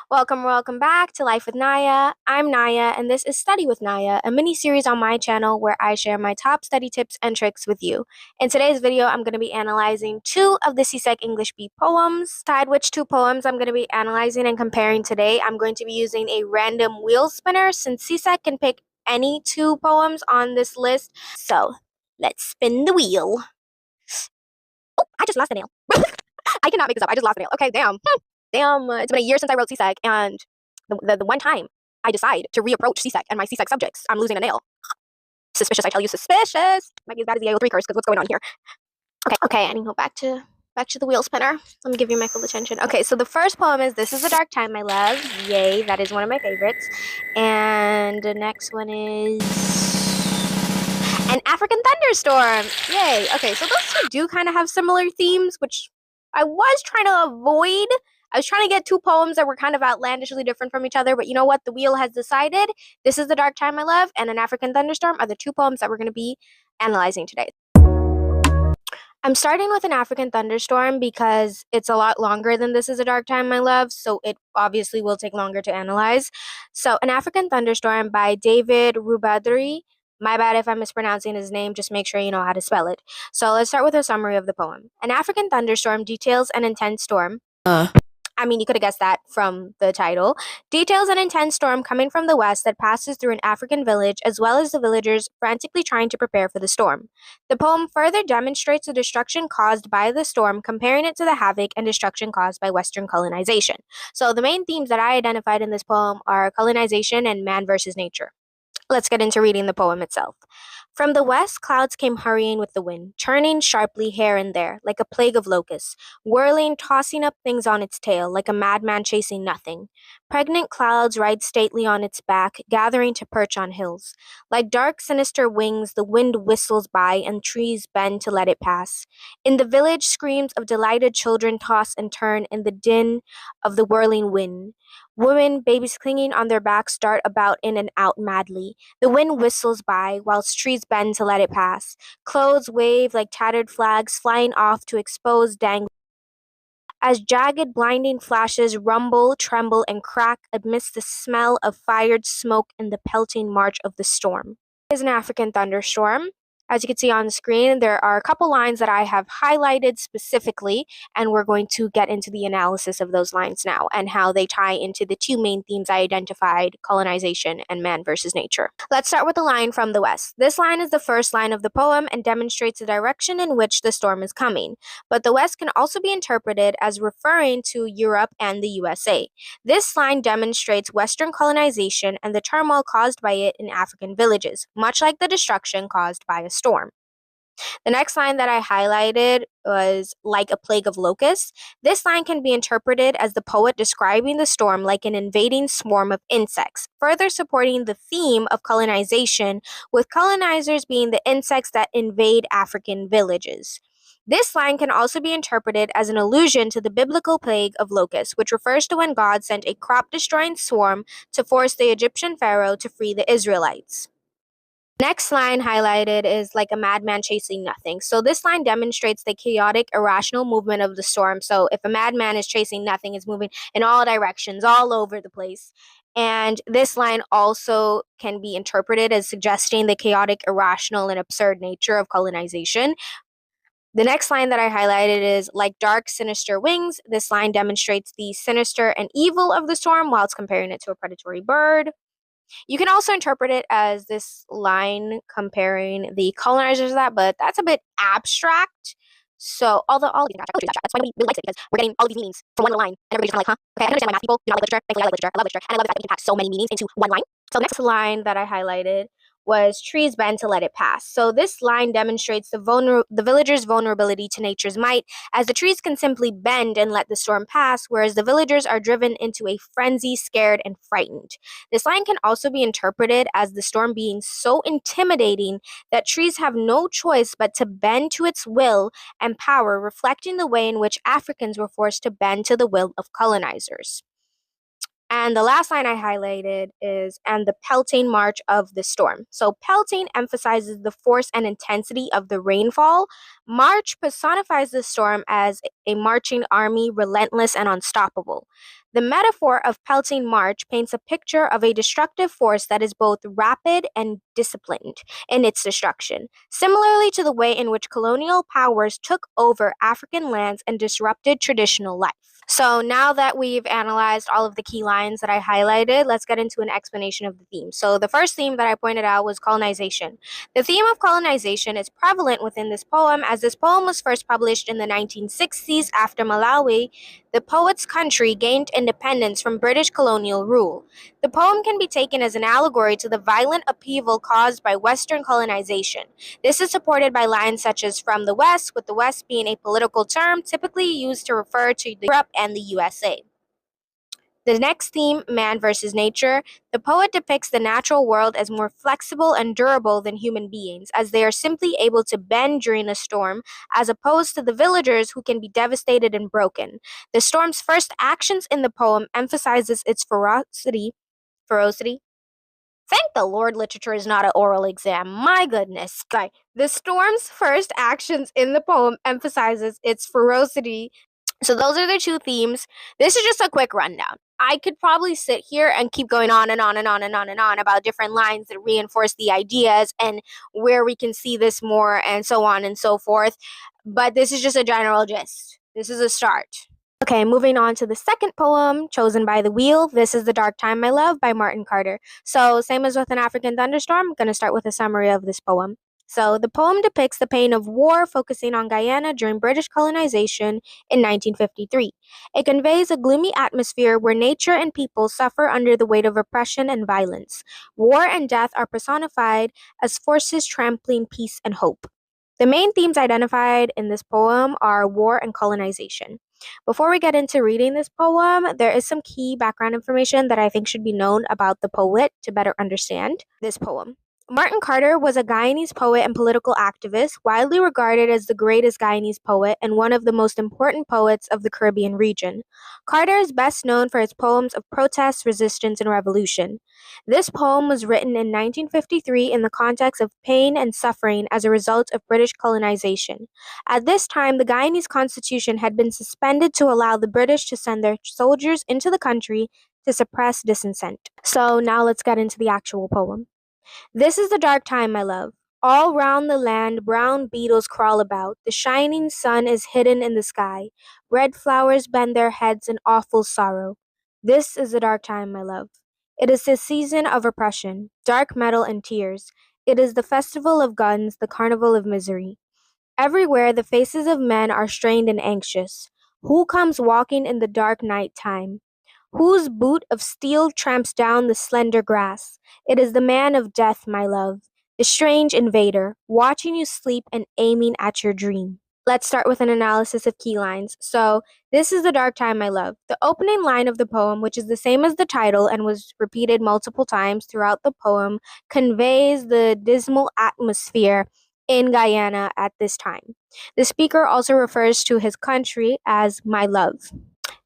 Welcome back to Life with Naya. I'm Naya, and this is Study with Naya, a mini series on my channel where I share my top study tips and tricks with you. In today's video, I'm going to be analyzing two of the CSEC English B poems. Decide which two poems I'm going to be analyzing and comparing today. I'm going to be using a random wheel spinner since CSEC can pick any two poems on this list. So let's spin the wheel. Oh, I just lost the nail. I cannot make this up. I just lost the nail. Okay, damn. Damn, it's been a year since I wrote CSEC, and the one time I decide to reapproach CSEC and my CSEC subjects, I'm losing a nail. Suspicious, I tell you, suspicious. Might be as bad as the AO3 curse, because what's going on here? Okay, I need to go back to the wheel spinner. Let me give you my full attention. Okay, so the first poem is This Is a Dark Time, My Love. Yay, that is one of my favorites. And the next one is An African Thunderstorm. Yay. Okay, so those two do kind of have similar themes, which I was trying to avoid. I was trying to get two poems that were kind of outlandishly different from each other, but you know what? The wheel has decided. This Is the Dark Time, My Love, and An African Thunderstorm are the two poems that we're going to be analyzing today. I'm starting with An African Thunderstorm because it's a lot longer than This Is a Dark Time, My Love, so it obviously will take longer to analyze. So, An African Thunderstorm by David Rubadiri. My bad if I'm mispronouncing his name, just make sure you know how to spell it. So, let's start with a summary of the poem. An African thunderstorm details an intense storm. You could have guessed that from the title. Details an intense storm coming from the west that passes through an African village, as well as the villagers frantically trying to prepare for the storm. The poem further demonstrates the destruction caused by the storm, comparing it to the havoc and destruction caused by Western colonization. So the main themes that I identified in this poem are colonization and man versus nature. Let's get into reading the poem itself. From the west, clouds came hurrying with the wind, churning sharply here and there, like a plague of locusts, whirling, tossing up things on its tail, like a madman chasing nothing. Pregnant clouds ride stately on its back, gathering to perch on hills. Like dark, sinister wings, the wind whistles by, and trees bend to let it pass. In the village, screams of delighted children toss and turn in the din of the whirling wind. Women, babies clinging on their backs, dart about in and out madly. The wind whistles by, whilst trees bend to let it pass. Clothes wave like tattered flags, flying off to expose dangling. As jagged, blinding flashes rumble, tremble, and crack amidst the smell of fired smoke and the pelting march of the storm. It is an African thunderstorm. As you can see on the screen, there are a couple lines that I have highlighted specifically, and we're going to get into the analysis of those lines now and how they tie into the two main themes I identified, colonization and man versus nature. Let's start with the line from the west. This line is the first line of the poem and demonstrates the direction in which the storm is coming, but the west can also be interpreted as referring to Europe and the USA. This line demonstrates Western colonization and the turmoil caused by it in African villages, much like the destruction caused by a storm. The next line that I highlighted was like a plague of locusts. This line can be interpreted as the poet describing the storm like an invading swarm of insects, further supporting the theme of colonization, with colonizers being the insects that invade African villages. This line can also be interpreted as an allusion to the biblical plague of locusts, which refers to when God sent a crop-destroying swarm to force the Egyptian pharaoh to free the Israelites. Next line highlighted is like a madman chasing nothing. So this line demonstrates the chaotic, irrational movement of the storm. So if a madman is chasing nothing, it's moving in all directions, all over the place. And this line also can be interpreted as suggesting the chaotic, irrational, and absurd nature of colonization. The next line that I highlighted is like dark, sinister wings. This line demonstrates the sinister and evil of the storm whilst comparing it to a predatory bird. You can also interpret it as this line comparing the colonizers to that, but that's a bit abstract. So, although all of these are abstract, that's why nobody really likes it, because we're getting all of these meanings from one line, and everybody's just kind of like, huh? Okay, I understand why math people do not like literature. Thankfully, I like literature. I love literature, and I love the fact that we can pack so many meanings into one line. So, the next line that I highlighted was trees bend to let it pass. So this line demonstrates the villagers' vulnerability to nature's might, as the trees can simply bend and let the storm pass, whereas the villagers are driven into a frenzy, scared, and frightened. This line can also be interpreted as the storm being so intimidating that trees have no choice but to bend to its will and power, reflecting the way in which Africans were forced to bend to the will of colonizers. And the last line I highlighted is, and the pelting march of the storm. So pelting emphasizes the force and intensity of the rainfall. March personifies the storm as a marching army, relentless and unstoppable. The metaphor of pelting March paints a picture of a destructive force that is both rapid and disciplined in its destruction, similarly to the way in which colonial powers took over African lands and disrupted traditional life. So now that we've analyzed all of the key lines that I highlighted, let's get into an explanation of the theme. So the first theme that I pointed out was colonization. The theme of colonization is prevalent within this poem, as this poem was first published in the 1960s after Malawi, the poet's country, gained independence from British colonial rule. The poem can be taken as an allegory to the violent upheaval caused by Western colonization. This is supported by lines such as "from the West," with the West being a political term typically used to refer to Europe and the USA. The next theme, man versus nature, the poet depicts the natural world as more flexible and durable than human beings, as they are simply able to bend during a storm, as opposed to the villagers who can be devastated and broken. The storm's first actions in the poem emphasizes its ferocity. Thank the Lord literature is not an oral exam. My goodness. Sorry. The storm's first actions in the poem emphasizes its ferocity. So those are the two themes. This is just a quick rundown. I could probably sit here and keep going on and on and on and on and on about different lines that reinforce the ideas and where we can see this more and so on and so forth. But this is just a general gist. This is a start. Okay, moving on to the second poem, Chosen by the Wheel. This is The Dark Time, My Love by Martin Carter. So same as with An African Thunderstorm, I'm going to start with a summary of this poem. So the poem depicts the pain of war, focusing on Guyana during British colonization in 1953. It conveys a gloomy atmosphere where nature and people suffer under the weight of oppression and violence. War and death are personified as forces trampling peace and hope. The main themes identified in this poem are war and colonization. Before we get into reading this poem, there is some key background information that I think should be known about the poet to better understand this poem. Martin Carter was a Guyanese poet and political activist, widely regarded as the greatest Guyanese poet and one of the most important poets of the Caribbean region. Carter is best known for his poems of protest, resistance, and revolution. This poem was written in 1953 in the context of pain and suffering as a result of British colonization. At this time, the Guyanese constitution had been suspended to allow the British to send their soldiers into the country to suppress dissent. So now let's get into the actual poem. This is the dark time, my love. All round the land brown beetles crawl about. The shining sun is hidden in the sky. Red flowers bend their heads in awful sorrow. This is the dark time, my love. It is the season of oppression, dark metal and tears. It is the festival of guns, the carnival of misery. Everywhere the faces of men are strained and anxious. Who comes walking in the dark night time? Whose boot of steel tramps down the slender grass? It is the man of death, my love, the strange invader, watching you sleep and aiming at your dream. Let's start with an analysis of key lines. So, this is the dark time, my love. The opening line of the poem, which is the same as the title and was repeated multiple times throughout the poem, conveys the dismal atmosphere in Guyana at this time. The speaker also refers to his country as my love.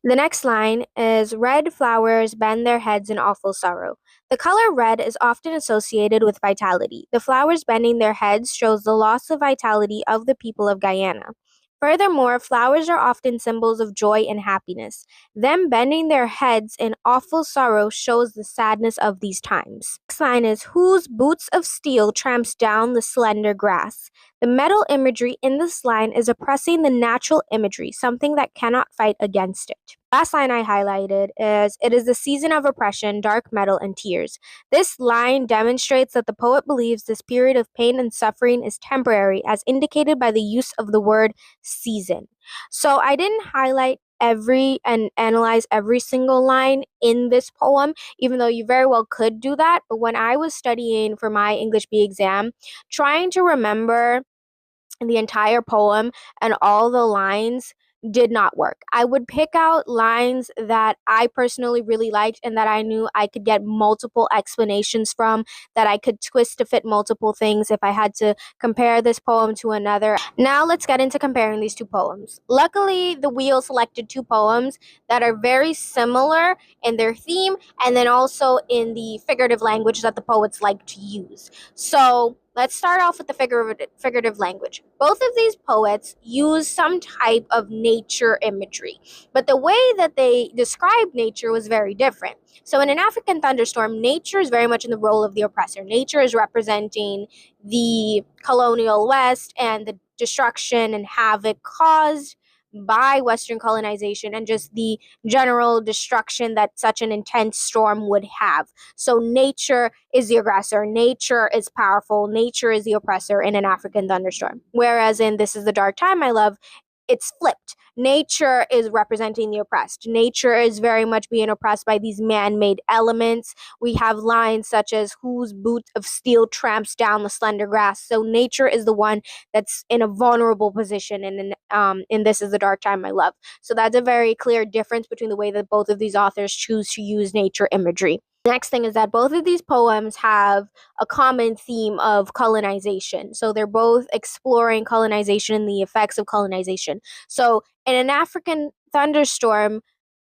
The next line is red flowers bend their heads in awful sorrow. The color red is often associated with vitality. The flowers bending their heads shows the loss of vitality of the people of Guyana. Furthermore, flowers are often symbols of joy and happiness. Them bending their heads in awful sorrow shows the sadness of these times. Next line is whose boots of steel tramps down the slender grass. The metal imagery in this line is oppressing the natural imagery, something that cannot fight against it. Last line I highlighted is, it is the season of oppression, dark metal, and tears. This line demonstrates that the poet believes this period of pain and suffering is temporary, as indicated by the use of the word season. So I didn't highlight and analyze every single line in this poem, even though you very well could do that. But when I was studying for my English B exam, trying to remember the entire poem and all the lines did not work. I would pick out lines that I personally really liked and that I knew I could get multiple explanations from, that I could twist to fit multiple things if I had to compare this poem to another. Now let's get into comparing these two poems. Luckily, the wheel selected two poems that are very similar in their theme and then also in the figurative language that the poets like to use. So let's start off with the figurative language. Both of these poets use some type of nature imagery, but the way that they described nature was very different. So in an African thunderstorm, nature is very much in the role of the oppressor. Nature is representing the colonial West and the destruction and havoc caused by Western colonization and just the general destruction that such an intense storm would have. So nature is the aggressor, nature is powerful, nature is the oppressor in an African thunderstorm. Whereas in This Is the Dark Time I Love, it's flipped. Nature is representing the oppressed. Nature is very much being oppressed by these man-made elements. We have lines such as, whose boot of steel tramps down the slender grass. So nature is the one that's in a vulnerable position in This Is the Dark Time I Love. So that's a very clear difference between the way that both of these authors choose to use nature imagery. Next thing is that both of these poems have a common theme of colonization. So they're both exploring colonization and the effects of colonization. So in an African thunderstorm,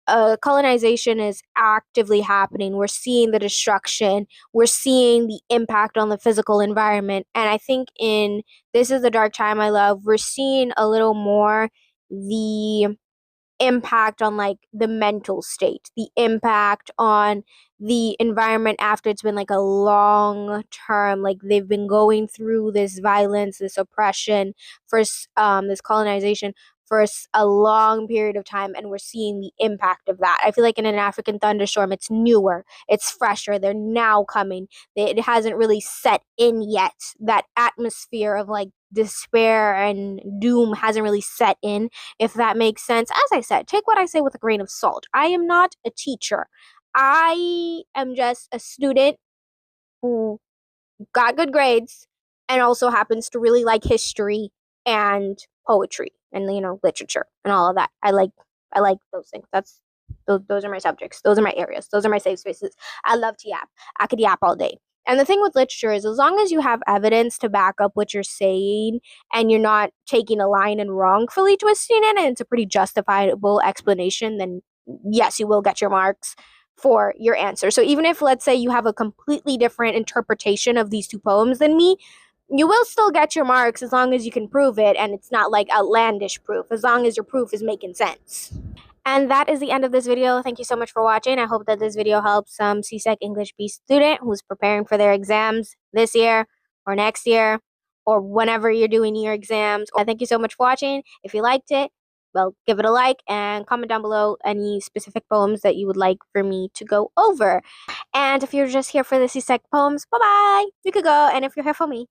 colonization is actively happening. We're seeing the destruction. We're seeing the impact on the physical environment. And I think in This Is the Dark Time I Love, we're seeing a little more the impact on like the mental state, the impact on the environment after it's been like a long term, like they've been going through this violence, this oppression, this colonization for a long period of time, and we're seeing the impact of that. I feel like in an African thunderstorm, it's newer, it's fresher, they're now coming. It hasn't really set in yet. That atmosphere of like despair and doom hasn't really set in, if that makes sense. As I said, take what I say with a grain of salt. I am not a teacher. I am just a student who got good grades and also happens to really like history and poetry and literature and all of that. I like those things. Those are my subjects. Those are my areas. Those are my safe spaces. I love to yap. I could yap all day. And the thing with literature is, as long as you have evidence to back up what you're saying and you're not taking a line and wrongfully twisting it, and it's a pretty justifiable explanation, then yes, you will get your marks for your answer. So even if, let's say, you have a completely different interpretation of these two poems than me, you will still get your marks as long as you can prove it, and it's not like outlandish proof, as long as your proof is making sense. And that is the end of this video. Thank you so much for watching. I hope that this video helps some CSEC English B student who's preparing for their exams this year or next year or whenever you're doing your exams. Thank you so much for watching. If you liked it, well, give it a like and comment down below any specific poems that you would like for me to go over. And if you're just here for the CSEC poems, bye-bye. You could go. And if you're here for me,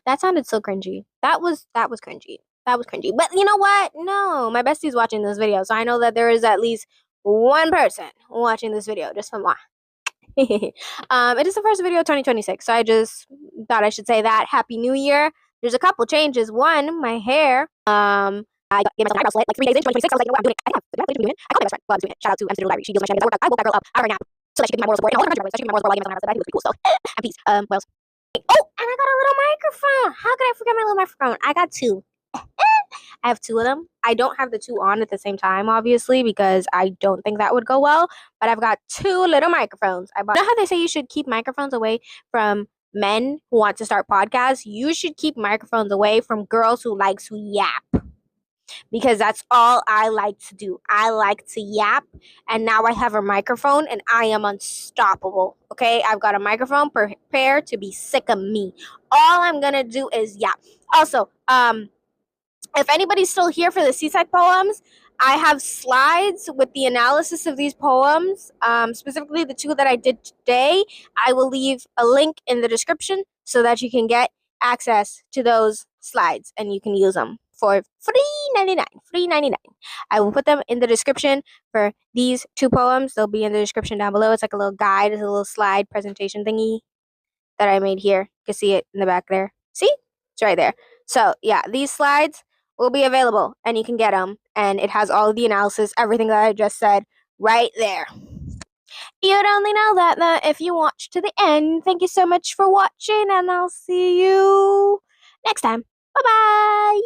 that sounded so cringy. That was cringy. That was cringy. But you know what? No, my bestie's watching this video, so I know that there is at least one person watching this video just for moi. It is the first video of 2026, so I just thought I should say that. Happy New Year. There's a couple changes. One, my hair. I gave myself an eyebrow slit like 3 days in 2026. I was like, you know what, I'm doing it. I think I have to do it. I called my best friend while I was doing it. Shout out to Rubadiri. She deals with my shit. I woke that girl up out of her nap so that she could be my moral support. And all her friends were so she could be my moral support while I gave myself an eyebrow slit. I think it was pretty cool. So, and peace. What else? Oh, and I got a little microphone. How could I forget my little microphone? I got two. I have two of them. I don't have the two on at the same time, obviously, because I don't think that would go well. But I've got two little microphones. You know how they say you should keep microphones away from men who want to start podcasts? You should keep microphones away from girls who like to yap. Because that's all I like to do. I like to yap, and now I have a microphone, and I am unstoppable. Okay, I've got a microphone. Prepare to be sick of me. All I'm gonna do is yap. Also, if anybody's still here for the CSEC poems, I have slides with the analysis of these poems, specifically the two that I did today. I will leave a link in the description so that you can get access to those slides and you can use them for $3.99. I will put them in the description for these two poems. They'll be in the description down below. It's like a little guide, it's a little slide presentation thingy that I made here. You can see it in the back there. See? It's right there. So yeah, these slides will be available and you can get them. And it has all of the analysis, everything that I just said right there. You'd only know that if you watch to the end. Thank you so much for watching, and I'll see you next time. Bye-bye.